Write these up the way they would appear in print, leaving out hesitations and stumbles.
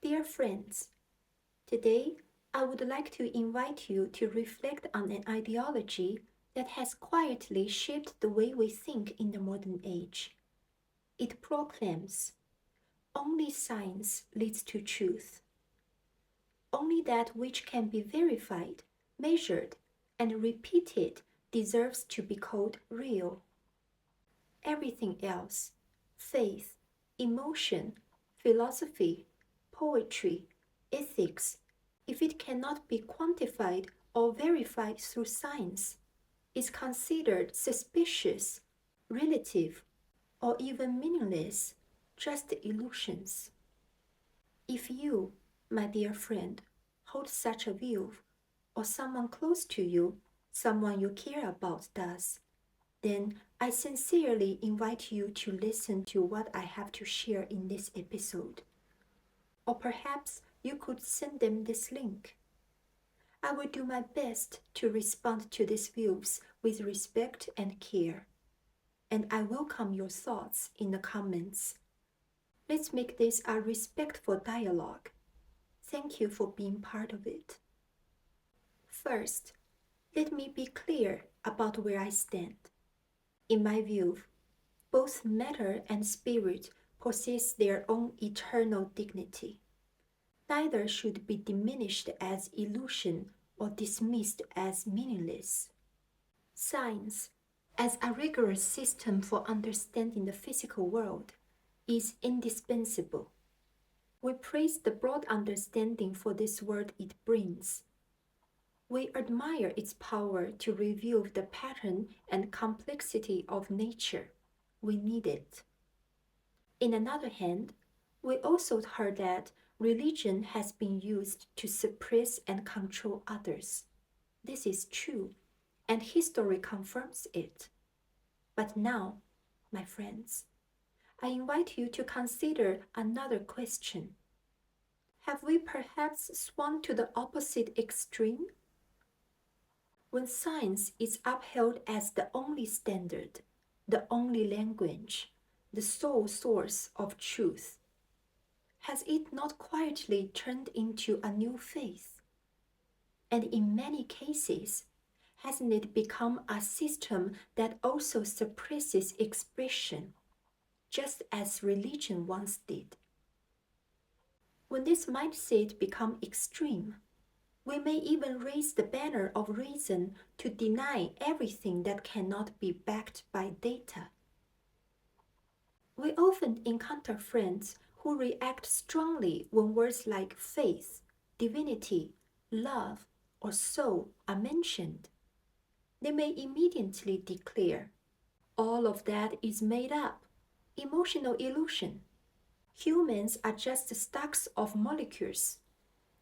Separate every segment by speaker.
Speaker 1: Dear friends, today I would like to invite you to reflect on an ideology that has quietly shaped the way we think in the modern age. It proclaims, only science leads to truth. Only that which can be verified, measured, and repeated deserves to be called real. Everything else, faith, emotion, philosophy, poetry, ethics, if it cannot be quantified or verified through science, is considered suspicious, relative, or even meaningless, just illusions. If you, my dear friend, hold such a view, or someone close to you, someone you care about does, then I sincerely invite you to listen to what I have to share in this episode. Or perhaps you could send them this link. I will do my best to respond to these views with respect and care, and I welcome your thoughts in the comments. Let's make this a respectful dialogue. Thank you for being part of it. First, let me be clear about where I stand. In my view, both matter and spirit possess their own eternal dignity. Neither should be diminished as illusion or dismissed as meaningless. Science, as a rigorous system for understanding the physical world, is indispensable. We praise the broad understanding for this world it brings. We admire its power to reveal the pattern and complexity of nature. We need it. In another hand, we also heard that religion has been used to suppress and control others. This is true, and history confirms it. But now, my friends, I invite you to consider another question. Have we perhaps swung to the opposite extreme? When science is upheld as the only standard, the only language, the sole source of truth, has it not quietly turned into a new faith? And in many cases, hasn't it become a system that also suppresses expression, just as religion once did? When this mindset becomes extreme, we may even raise the banner of reason to deny everything that cannot be backed by data. We often encounter friends who react strongly when words like faith, divinity, love, or soul are mentioned. They may immediately declare, all of that is made up, emotional illusion. Humans are just stacks of molecules.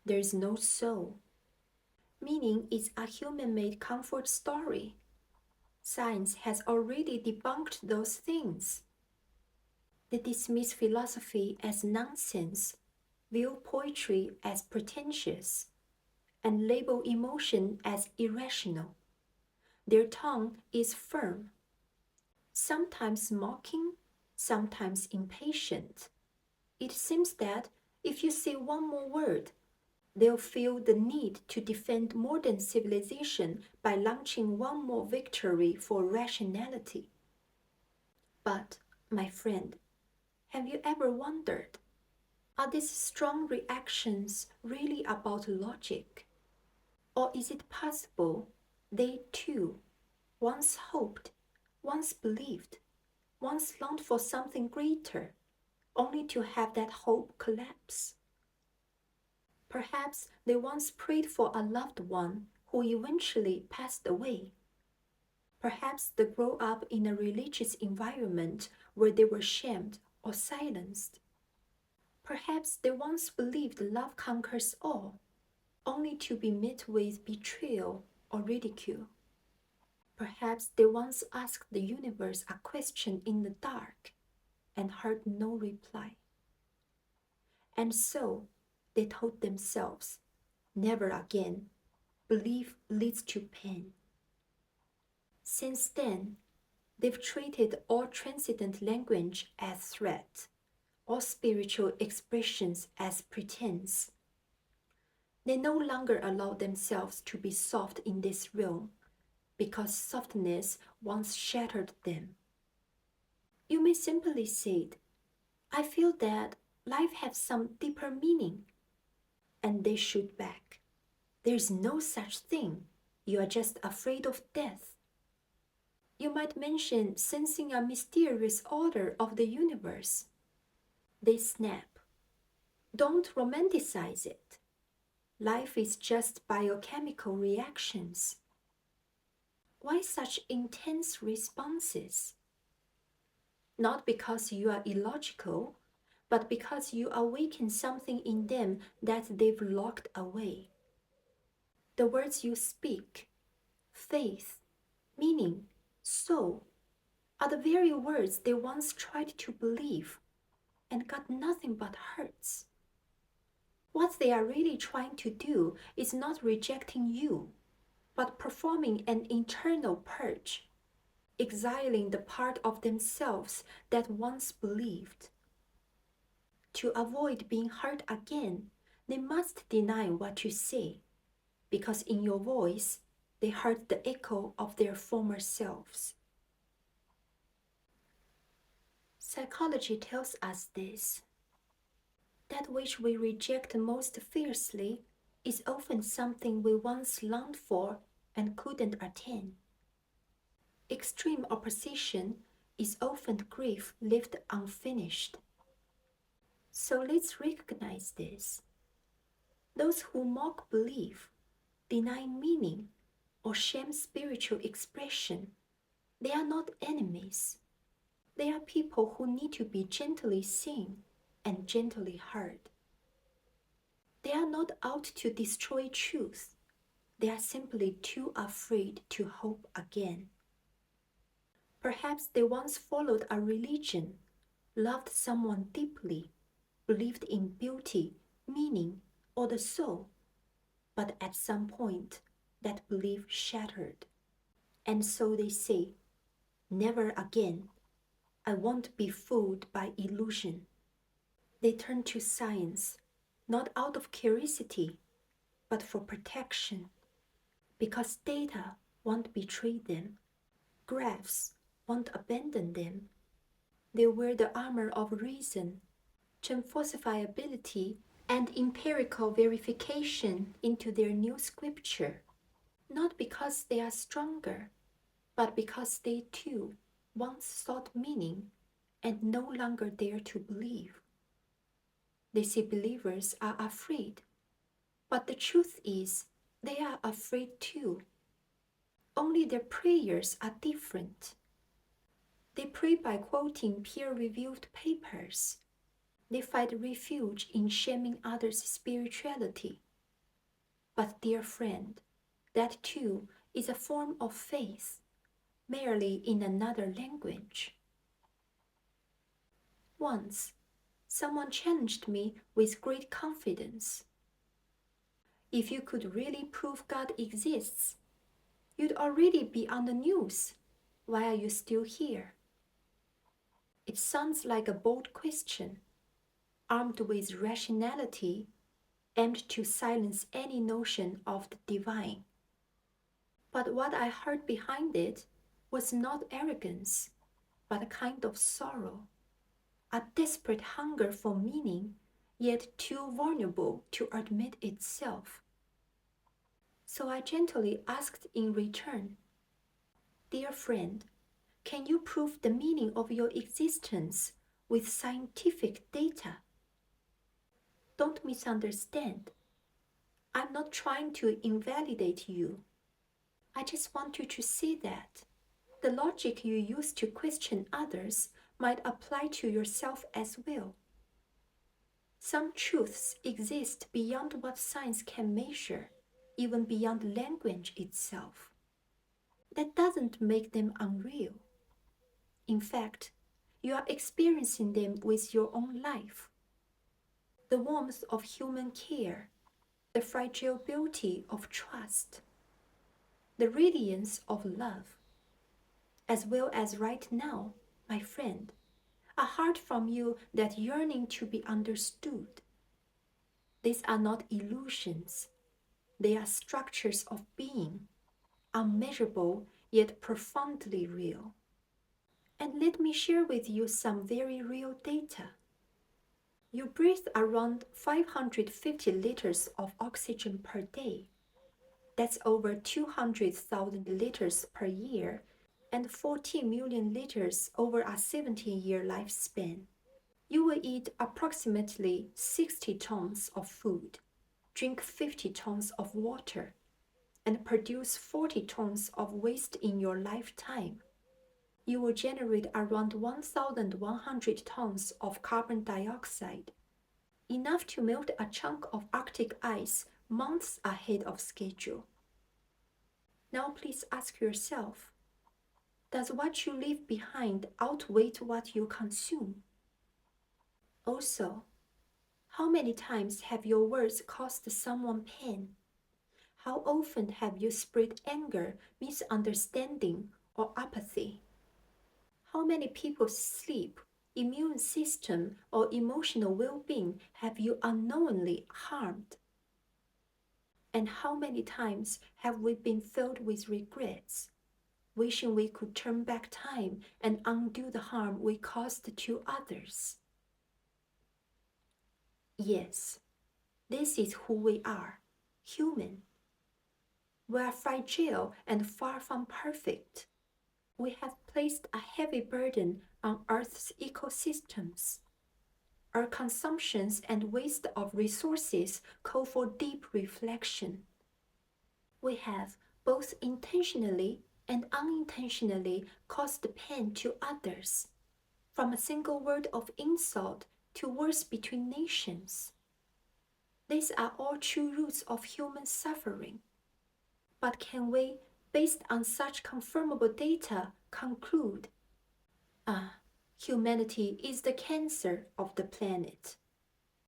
Speaker 1: There is no soul. Meaning it's a human-made comfort story. Science has already debunked those things. They dismiss philosophy as nonsense, view poetry as pretentious, and label emotion as irrational. Their tone is firm, sometimes mocking, sometimes impatient. It seems that if you say one more word, they'll feel the need to defend modern civilization by launching one more victory for rationality. But, my friend, have you ever wondered, are these strong reactions really about logic? Or is it possible they too once hoped, once believed, once longed for something greater, only to have that hope collapse? Perhaps they once prayed for a loved one who eventually passed away. Perhaps they grew up in a religious environment where they were shamed or silenced. Perhaps they once believed love conquers all, only to be met with betrayal or ridicule. Perhaps they once asked the universe a question in the dark and heard no reply. And so they told themselves, never again. Belief leads to pain. Since then, they've treated all transcendent language as threat, or spiritual expressions as pretense. They no longer allow themselves to be soft in this realm, because softness once shattered them. You may simply say, I feel that life has some deeper meaning. And they shoot back, there is no such thing. You are just afraid of death. You might mention sensing a mysterious order of the universe. They snap. Don't romanticize it. Life is just biochemical reactions. Why such intense responses? Not because you are illogical, but because you awaken something in them that they've locked away. The words you speak, faith, meaning, soul, are the very words they once tried to believe and got nothing but hurts. What they are really trying to do is not rejecting you, but performing an internal purge, exiling the part of themselves that once believed. To avoid being hurt again, they must deny what you say, because in your voice, they heard the echo of their former selves. Psychology tells us this. That which we reject most fiercely is often something we once longed for and couldn't attain. Extreme opposition is often grief left unfinished. So let's recognize this. Those who mock belief, deny meaning, or shame spiritual expression, they are not enemies. They are people who need to be gently seen and gently heard. They are not out to destroy truth. They are simply too afraid to hope again. Perhaps they once followed a religion, loved someone deeply, believed in beauty, meaning, or the soul, but at some point, that belief shattered. And so they say, never again. I won't be fooled by illusion. They turn to science, not out of curiosity, but for protection. Because data won't betray them. Graphs won't abandon them. They wear the armor of reason, turn falsifiability and empirical verification into their new scripture. Not because they are stronger, but because they too once sought meaning and no longer dare to believe. They say believers are afraid, but the truth is they are afraid too. Only their prayers are different. They pray by quoting peer-reviewed papers. They find refuge in shaming others' spirituality. But dear friend, that too is a form of faith, merely in another language. Once, someone challenged me with great confidence. If you could really prove God exists, you'd already be on the news. Why are you still here? It sounds like a bold question, armed with rationality, aimed to silence any notion of the divine. But what I heard behind it was not arrogance, but a kind of sorrow, a desperate hunger for meaning, yet too vulnerable to admit itself. So I gently asked in return, dear friend, can you prove the meaning of your existence with scientific data? Don't misunderstand. I'm not trying to invalidate you. I just want you to see that the logic you use to question others might apply to yourself as well. Some truths exist beyond what science can measure, even beyond language itself. That doesn't make them unreal. In fact, you are experiencing them with your own life. The warmth of human care, the fragile beauty of trust, the radiance of love. As well as right now, my friend, a heart from you that yearning to be understood. These are not illusions. They are structures of being, unmeasurable yet profoundly real. And let me share with you some very real data. You breathe around 550 liters of oxygen per day. That's over 200,000 liters per year and 14 million liters over a 17-year lifespan. You will eat approximately 60 tons of food, drink 50 tons of water, and produce 40 tons of waste in your lifetime. You will generate around 1,100 tons of carbon dioxide, enough to melt a chunk of Arctic ice months ahead of schedule. Now please ask yourself, does what you leave behind outweigh what you consume? Also, how many times have your words caused someone pain? How often have you spread anger, misunderstanding, or apathy? How many people's sleep, immune system, or emotional well-being have you unknowingly harmed? And how many times have we been filled with regrets, wishing we could turn back time and undo the harm we caused to others? Yes, this is who we are, human. We are fragile and far from perfect. We have placed a heavy burden on Earth's ecosystems. Our consumptions and waste of resources call for deep reflection. We have, both intentionally and unintentionally, caused pain to others, from a single word of insult to wars between nations. These are all true roots of human suffering. But can we, based on such confirmable data, conclude, humanity is the cancer of the planet.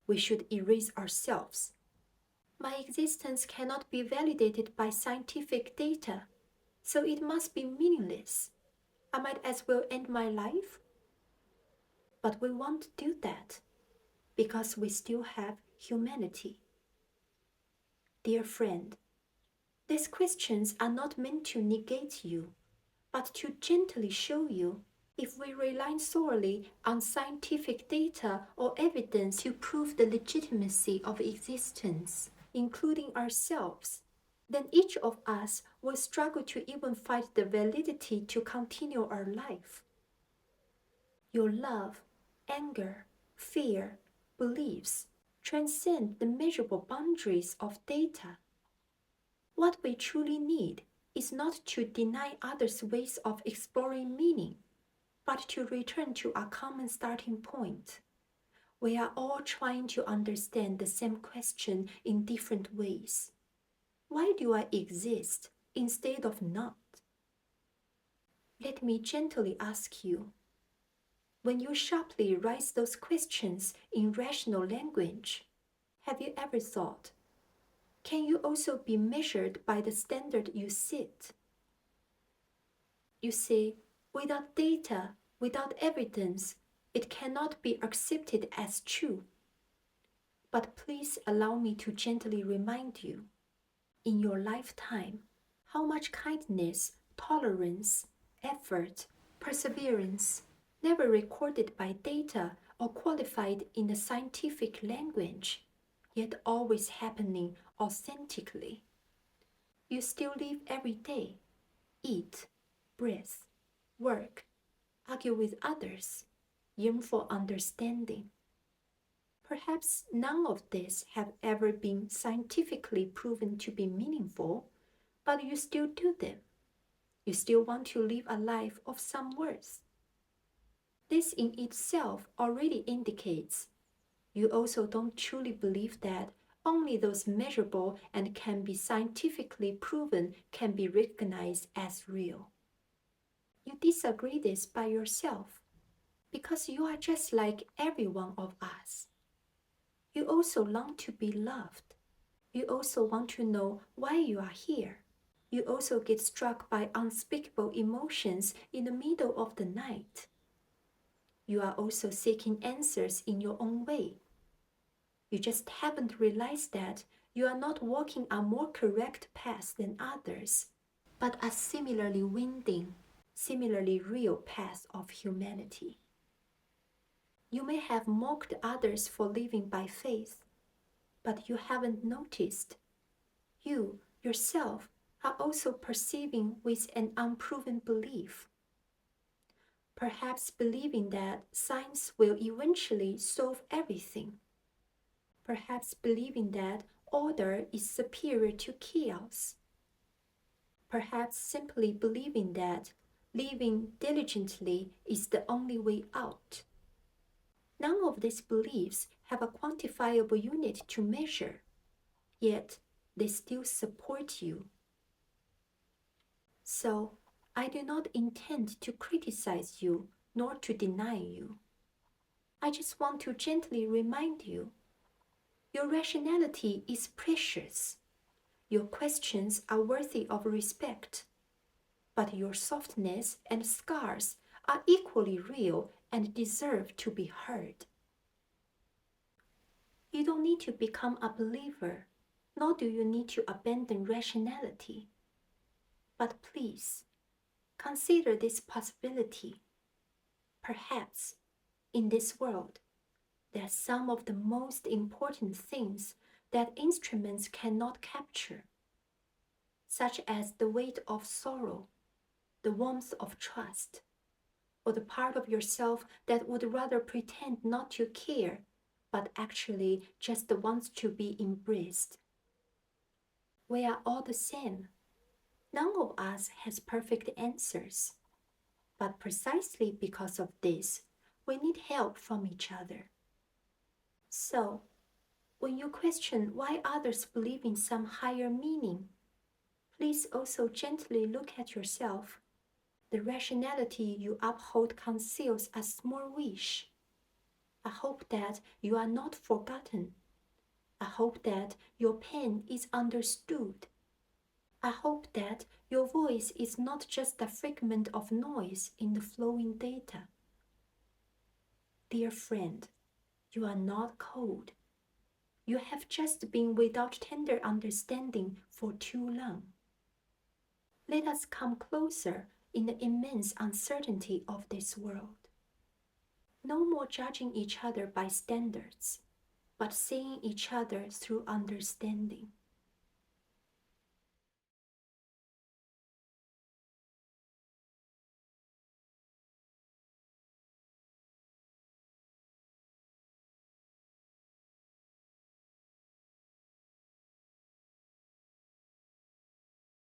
Speaker 1: We should erase ourselves. My existence cannot be validated by scientific data, so it must be meaningless. I might as well end my life? But we won't do that, because we still have humanity. Dear friend, these questions are not meant to negate you, but to gently show you if we rely solely on scientific data or evidence to prove the legitimacy of existence, including ourselves, then each of us will struggle to even find the validity to continue our life. Your love, anger, fear, beliefs transcend the measurable boundaries of data. What we truly need is not to deny others' ways of exploring meaning, but to return to a common starting point. We are all trying to understand the same question in different ways. Why do I exist instead of not? Let me gently ask you, when you sharply raise those questions in rational language, have you ever thought, can you also be measured by the standard you set? You say, without data, without evidence, it cannot be accepted as true. But please allow me to gently remind you, in your lifetime, how much kindness, tolerance, effort, perseverance, never recorded by data or qualified in the scientific language, yet always happening authentically. You still live every day, eat, breathe, work, argue with others, yearn for understanding. Perhaps none of this have ever been scientifically proven to be meaningful, but you still do them. You still want to live a life of some worth. This in itself already indicates you also don't truly believe that only those measurable and can be scientifically proven can be recognized as real. You disagree this by yourself, because you are just like every one of us. You also long to be loved. You also want to know why you are here. You also get struck by unspeakable emotions in the middle of the night. You are also seeking answers in your own way. You just haven't realized that you are not walking a more correct path than others, but a similarly winding, similarly real path of humanity. You may have mocked others for living by faith, but you haven't noticed. You, yourself, are also perceiving with an unproven belief. Perhaps believing that science will eventually solve everything. Perhaps believing that order is superior to chaos. Perhaps simply believing that living diligently is the only way out. None of these beliefs have a quantifiable unit to measure, yet they still support you. So, I do not intend to criticize you nor to deny you. I just want to gently remind you, your rationality is precious. Your questions are worthy of respect. But your softness and scars are equally real and deserve to be heard. You don't need to become a believer, nor do you need to abandon rationality. But please, consider this possibility. Perhaps, in this world, there are some of the most important things that instruments cannot capture, such as the weight of sorrow, the warmth of trust, or the part of yourself that would rather pretend not to care, but actually just wants to be embraced. We are all the same. None of us has perfect answers. But precisely because of this, we need help from each other. So, when you question why others believe in some higher meaning, please also gently look at yourself. The rationality you uphold conceals a small wish. I hope that you are not forgotten. I hope that your pain is understood. I hope that your voice is not just a fragment of noise in the flowing data. Dear friend, you are not cold. You have just been without tender understanding for too long. Let us come closer in the immense uncertainty of this world. No more judging each other by standards, but seeing each other through understanding.